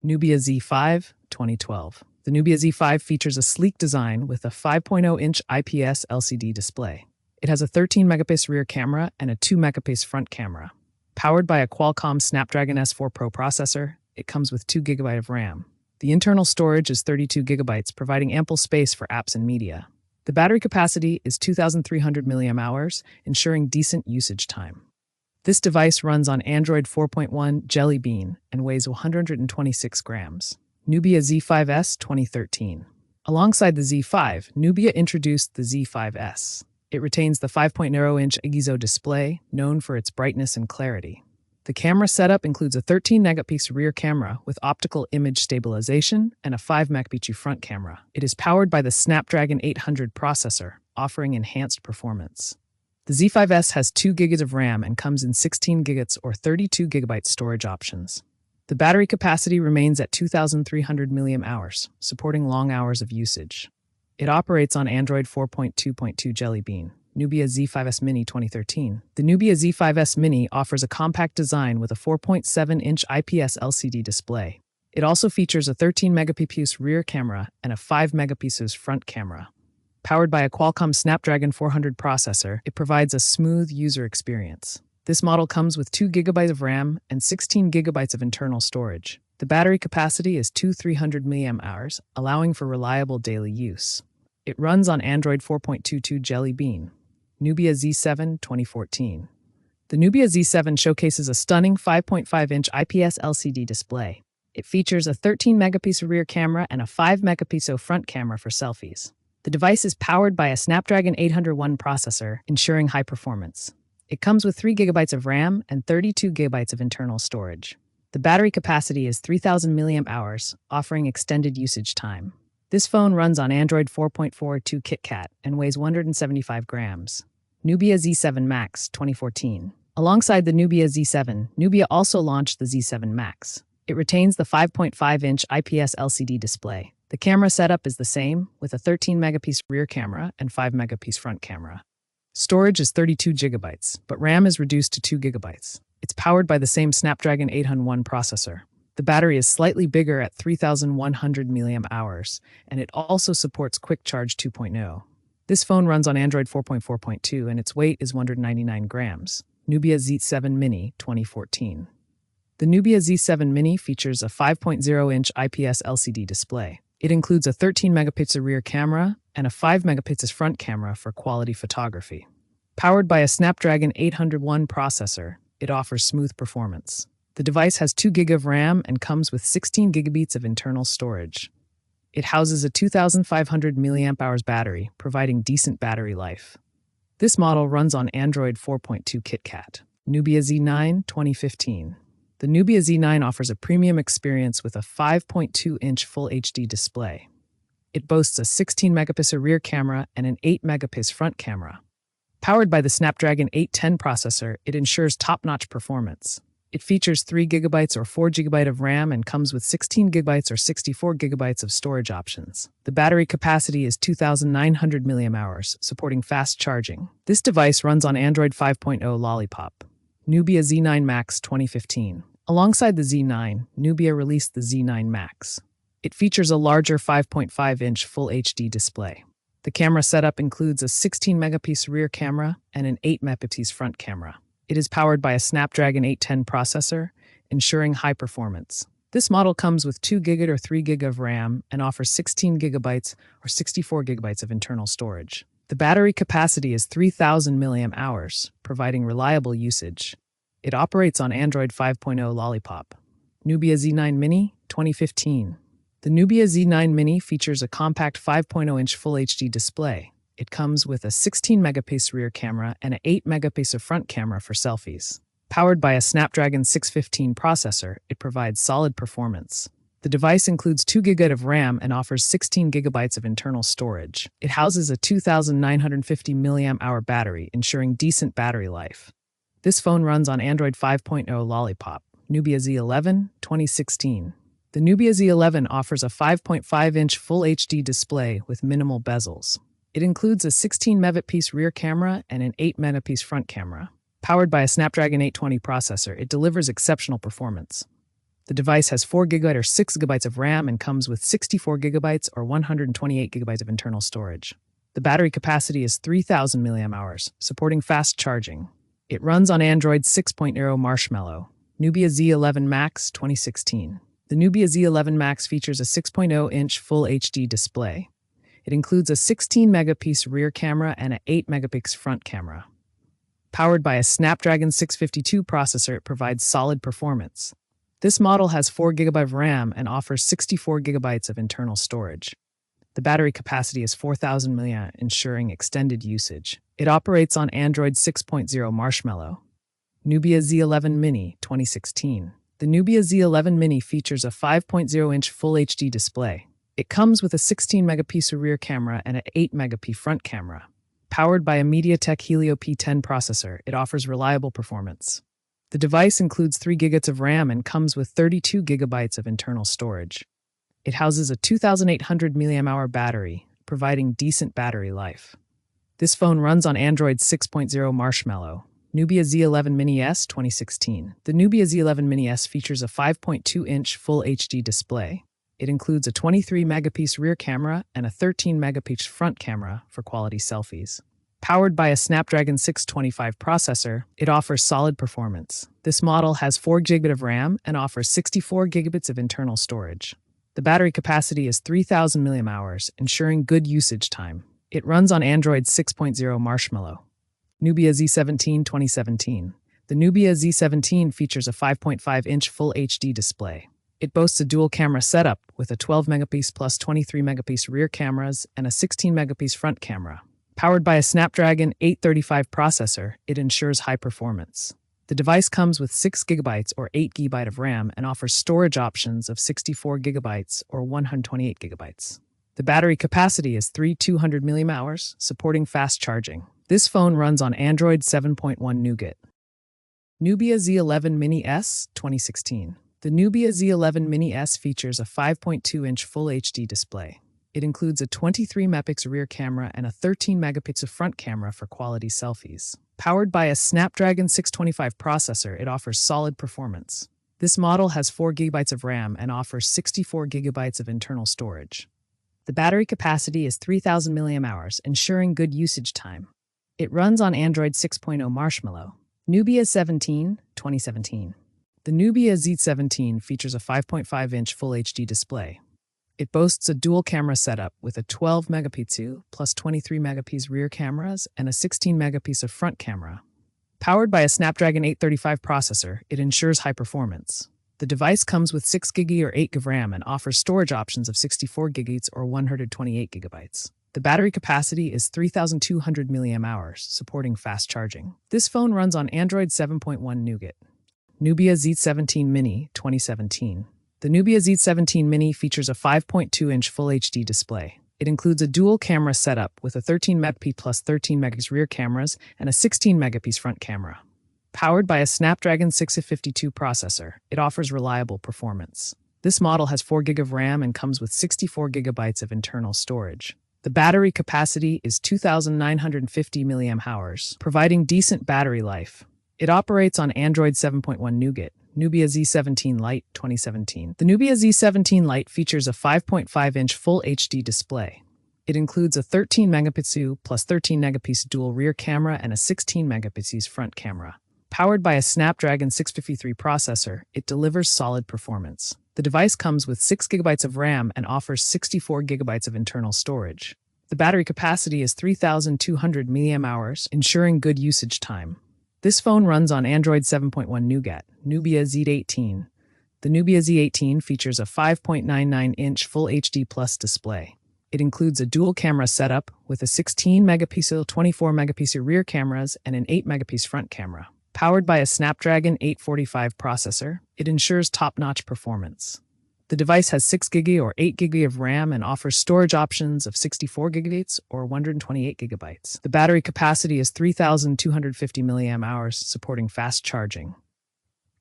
Nubia Z5, 2012. The Nubia Z5 features a sleek design with a 5.0-inch IPS LCD display. It has a 13-megapixel rear camera and a 2-megapixel front camera. Powered by a Qualcomm Snapdragon S4 Pro processor, it comes with 2 GB of RAM. The internal storage is 32 GB, providing ample space for apps and media. The battery capacity is 2,300 mAh, ensuring decent usage time. This device runs on Android 4.1 Jelly Bean and weighs 126 grams. Nubia Z5S 2013. Alongside the Z5, Nubia introduced the Z5S. It retains the 5.0-inch ISO display, known for its brightness and clarity. The camera setup includes a 13-megapixel rear camera with optical image stabilization and a 5-megapixel front camera. It is powered by the Snapdragon 800 processor, offering enhanced performance. The Z5S has 2 GB of RAM and comes in 16 GB or 32 GB storage options. The battery capacity remains at 2,300 mAh, supporting long hours of usage. It operates on Android 4.2.2 Jelly Bean. Nubia Z5S Mini 2013. The Nubia Z5S Mini offers a compact design with a 4.7-inch IPS LCD display. It also features a 13-megapixel rear camera and a 5-megapixel front camera. Powered by a Qualcomm Snapdragon 400 processor, it provides a smooth user experience. This model comes with 2 GB of RAM and 16 GB of internal storage. The battery capacity is 2,300 mAh, allowing for reliable daily use. It runs on Android 4.22 Jelly Bean. Nubia Z7 2014. The Nubia Z7 showcases a stunning 5.5-inch IPS LCD display. It features a 13-megapixel rear camera and a 5-megapixel front camera for selfies. The device is powered by a Snapdragon 801 processor, ensuring high performance. It comes with 3 GB of RAM and 32 GB of internal storage. The battery capacity is 3,000 mAh, offering extended usage time. This phone runs on Android 4.42 KitKat and weighs 175 grams. Nubia Z7 Max 2014. Alongside the Nubia Z7, Nubia also launched the Z7 Max. It retains the 5.5-inch IPS LCD display. The camera setup is the same, with a 13-megapixel rear camera and 5-megapixel front camera. Storage is 32 GB, but RAM is reduced to 2 GB. It's powered by the same Snapdragon 801 processor. The battery is slightly bigger at 3,100 mAh, and it also supports Quick Charge 2.0. This phone runs on Android 4.4.2 and its weight is 199 grams. Nubia Z7 Mini 2014. The Nubia Z7 Mini features a 5.0-inch IPS LCD display. It includes a 13-megapixel rear camera and a 5-megapixel front camera for quality photography. Powered by a Snapdragon 801 processor, it offers smooth performance. The device has 2 GB of RAM and comes with 16 GB of internal storage. It houses a 2,500 mAh battery, providing decent battery life. This model runs on Android 4.2 KitKat. Nubia Z9 2015. The Nubia Z9 offers a premium experience with a 5.2-inch Full HD display. It boasts a 16-megapixel rear camera and an 8-megapixel front camera. Powered by the Snapdragon 810 processor, it ensures top-notch performance. It features 3 GB or 4 GB of RAM and comes with 16 GB or 64 GB of storage options. The battery capacity is 2,900 mAh, supporting fast charging. This device runs on Android 5.0 Lollipop. Nubia Z9 Max 2015. Alongside the Z9, Nubia released the Z9 Max. It features a larger 5.5-inch Full HD display. The camera setup includes a 16-megapixel rear camera and an 8-megapixel front camera. It is powered by a Snapdragon 810 processor, ensuring high performance. This model comes with 2 GB or 3 GB of RAM and offers 16 GB or 64 GB of internal storage. The battery capacity is 3,000 mAh, providing reliable usage. It operates on Android 5.0 Lollipop. Nubia Z9 Mini 2015. The Nubia Z9 Mini features a compact 5.0-inch Full HD display. It comes with a 16-megapixel rear camera and an 8-megapixel front camera for selfies. Powered by a Snapdragon 615 processor, it provides solid performance. The device includes 2 GB of RAM and offers 16 GB of internal storage. It houses a 2,950 mAh battery, ensuring decent battery life. This phone runs on Android 5.0 Lollipop. Nubia Z11 2016. The Nubia Z11 offers a 5.5-inch Full HD display with minimal bezels. It includes a 16-megapixel rear camera and an 8-megapixel front camera. Powered by a Snapdragon 820 processor, it delivers exceptional performance. The device has 4GB or 6GB of RAM and comes with 64GB or 128GB of internal storage. The battery capacity is 3000 mAh, supporting fast charging. It runs on Android 6.0 Marshmallow. Nubia Z11 Max 2016. The Nubia Z11 Max features a 6.0-inch Full HD display. It includes a 16-megapixel rear camera and an 8-megapixel front camera. Powered by a Snapdragon 652 processor, it provides solid performance. This model has 4GB of RAM and offers 64GB of internal storage. The battery capacity is 4000 mAh, ensuring extended usage. It operates on Android 6.0 Marshmallow. Nubia Z11 Mini 2016. The Nubia Z11 Mini features a 5.0-inch Full HD display. It comes with a 16-megapixel rear camera and an 8-megapixel front camera. Powered by a MediaTek Helio P10 processor, it offers reliable performance. The device includes 3GB of RAM and comes with 32GB of internal storage. It houses a 2800 mAh battery, providing decent battery life. This phone runs on Android 6.0 Marshmallow. Nubia Z11 Mini S 2016. The Nubia Z11 Mini S features a 5.2-inch Full HD display. It includes a 23-megapixel rear camera and a 13-megapixel front camera for quality selfies. Powered by a Snapdragon 625 processor, it offers solid performance. This model has 4GB of RAM and offers 64GB of internal storage. The battery capacity is 3000 mAh, ensuring good usage time. It runs on Android 6.0 Marshmallow. Nubia Z17 2017. The Nubia Z17 features a 5.5-inch Full HD display. It boasts a dual-camera setup with a 12-megapixel plus 23-megapixel rear cameras and a 16-megapixel front camera. Powered by a Snapdragon 835 processor, it ensures high performance. The device comes with 6GB or 8GB of RAM and offers storage options of 64GB or 128GB. The battery capacity is 3200 mAh, supporting fast charging. This phone runs on Android 7.1 Nougat. Nubia Z11 Mini S 2016. The Nubia Z11 Mini S features a 5.2-inch Full HD display. It includes a 23-megapixel rear camera and a 13-megapixel front camera for quality selfies. Powered by a Snapdragon 625 processor, it offers solid performance. This model has 4GB of RAM and offers 64GB of internal storage. The battery capacity is 3000 mAh, ensuring good usage time. It runs on Android 6.0 Marshmallow. Nubia Z17 2017. The Nubia Z17 features a 5.5-inch Full HD display. It boasts a dual-camera setup with a 12-megapixel plus 23-megapixel rear cameras and a 16-megapixel front camera. Powered by a Snapdragon 835 processor, it ensures high performance. The device comes with 6GB or 8GB of RAM and offers storage options of 64GB or 128GB. The battery capacity is 3200 mAh, supporting fast charging. This phone runs on Android 7.1 Nougat. Nubia Z17 Mini 2017. The Nubia Z17 Mini features a 5.2-inch Full HD display. It includes a dual-camera setup with a 13-megapixel plus 13-megapixel rear cameras and a 16-megapixel front camera. Powered by a Snapdragon 652 processor, it offers reliable performance. This model has 4GB of RAM and comes with 64GB of internal storage. The battery capacity is 2950 mAh, providing decent battery life. It operates on Android 7.1 Nougat. Nubia Z17 Lite 2017. The Nubia Z17 Lite features a 5.5-inch Full HD display. It includes a 13-megapixel plus 13-megapixel dual rear camera and a 16-megapixel front camera. Powered by a Snapdragon 653 processor, it delivers solid performance. The device comes with 6GB of RAM and offers 64GB of internal storage. The battery capacity is 3200 mAh, ensuring good usage time. This phone runs on Android 7.1 Nougat. Nubia Z18. The Nubia Z18 features a 5.99-inch Full HD Plus display. It includes a dual-camera setup with a 16-megapixel, 24-megapixel rear cameras and an 8-megapixel front camera. Powered by a Snapdragon 845 processor, it ensures top-notch performance. The device has 6GB or 8GB of RAM and offers storage options of 64GB or 128GB. The battery capacity is 3250 mAh, supporting fast charging.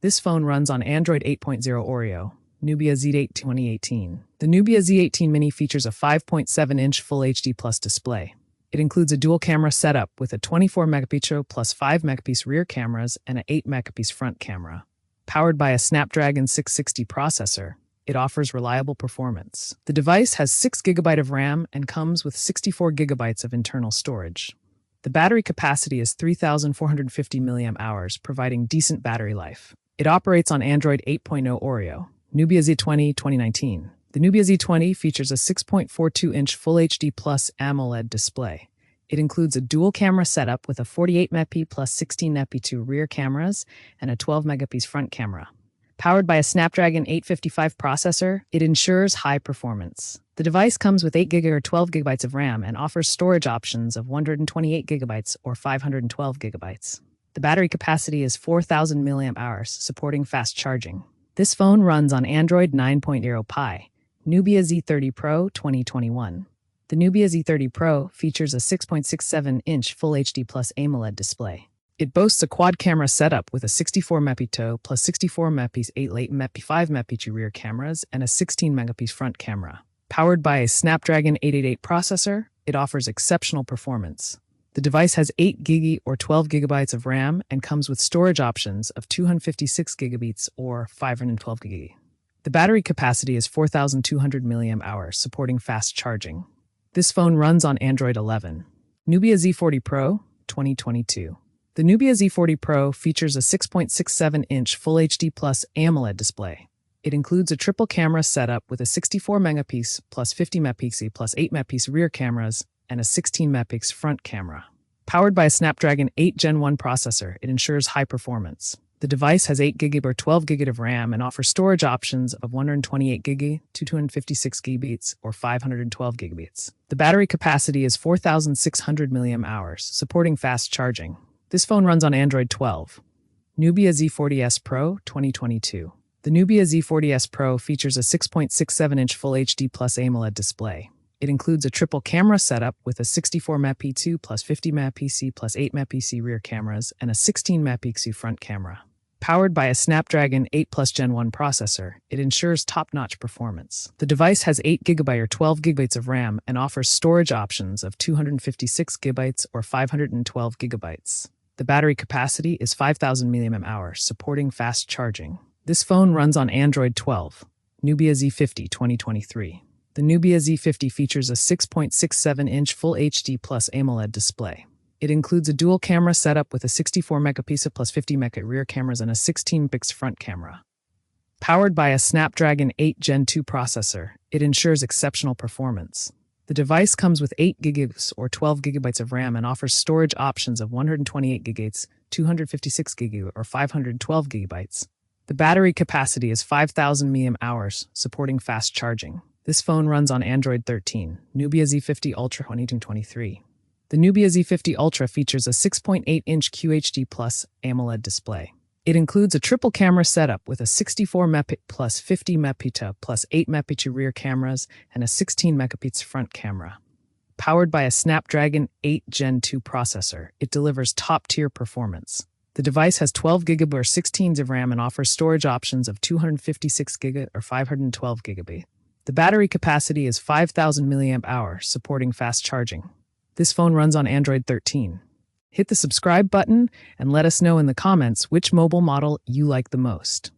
This phone runs on Android 8.0 Oreo. Nubia Z8 2018. The Nubia Z18 Mini features a 5.7-inch Full HD Plus display. It includes a dual-camera setup with a 24-megapixel plus 5-megapixel rear cameras and an 8-megapixel front camera. Powered by a Snapdragon 660 processor, it offers reliable performance. The device has 6 GB of RAM and comes with 64 GB of internal storage. The battery capacity is 3,450 mAh, providing decent battery life. It operates on Android 8.0 Oreo. Nubia Z20 2019. The Nubia Z20 features a 6.42-inch Full HD Plus AMOLED display. It includes a dual-camera setup with a 48-megapixel plus 16-megapixel rear cameras and a 12-megapixel front camera. Powered by a Snapdragon 855 processor, it ensures high performance. The device comes with 8 GB or 12 GB of RAM and offers storage options of 128 GB or 512 GB. The battery capacity is 4,000 mAh, supporting fast charging. This phone runs on Android 9.0 Pie. Nubia Z30 Pro 2021. The Nubia Z30 Pro features a 6.67-inch Full HD Plus AMOLED display. It boasts a quad-camera setup with a 64-megapixel plus 64-megapixel 8 5-megapixel rear cameras and a 16-megapixel front camera. Powered by a Snapdragon 888 processor, it offers exceptional performance. The device has 8 GB or 12 GB of RAM and comes with storage options of 256 GB or 512 GB. The battery capacity is 4,200 mAh, supporting fast charging. This phone runs on Android 11. Nubia Z40 Pro 2022. The Nubia Z40 Pro features a 6.67-inch Full HD Plus AMOLED display. It includes a triple camera setup with a 64-megapixel plus 50-megapixel plus 8-megapixel rear cameras and a 16-megapixel front camera. Powered by a Snapdragon 8 Gen 1 processor, it ensures high performance. The device has 8 GB or 12 GB of RAM and offers storage options of 128 GB, 256 GB, or 512 GB. The battery capacity is 4,600 mAh, supporting fast charging. This phone runs on Android 12. Nubia Z40S Pro 2022. The Nubia Z40S Pro features a 6.67-inch Full HD Plus AMOLED display. It includes a triple camera setup with a 64-megapixel plus 50-megapixel plus 8-megapixel rear cameras and a 16-megapixel front camera. Powered by a Snapdragon 8 Plus Gen 1 processor, it ensures top-notch performance. The device has 8 GB or 12 GB of RAM and offers storage options of 256 GB or 512 GB. The battery capacity is 5,000 mAh, supporting fast charging. This phone runs on Android 12. Nubia Z50 2023. The Nubia Z50 features a 6.67-inch Full HD Plus AMOLED display. It includes a dual-camera setup with a 64-megapixel plus 50-megapixel rear cameras and a 16-megapixel front camera. Powered by a Snapdragon 8 Gen 2 processor, it ensures exceptional performance. The device comes with 8 GB or 12 GB of RAM and offers storage options of 128 GB, 256 GB, or 512 GB. The battery capacity is 5,000 mAh, supporting fast charging. This phone runs on Android 13. Nubia Z50 Ultra 2023. The Nubia Z50 Ultra features a 6.8-inch QHD Plus AMOLED display. It includes a triple camera setup with a 64-megapixel plus 50-megapixel plus 8-megapixel rear cameras and a 16-megapixel front camera. Powered by a Snapdragon 8 Gen 2 processor, it delivers top-tier performance. The device has 12 GB or 16 GB of RAM and offers storage options of 256 GB or 512 GB. The battery capacity is 5,000 mAh, supporting fast charging. This phone runs on Android 13. Hit the subscribe button and let us know in the comments which mobile model you like the most.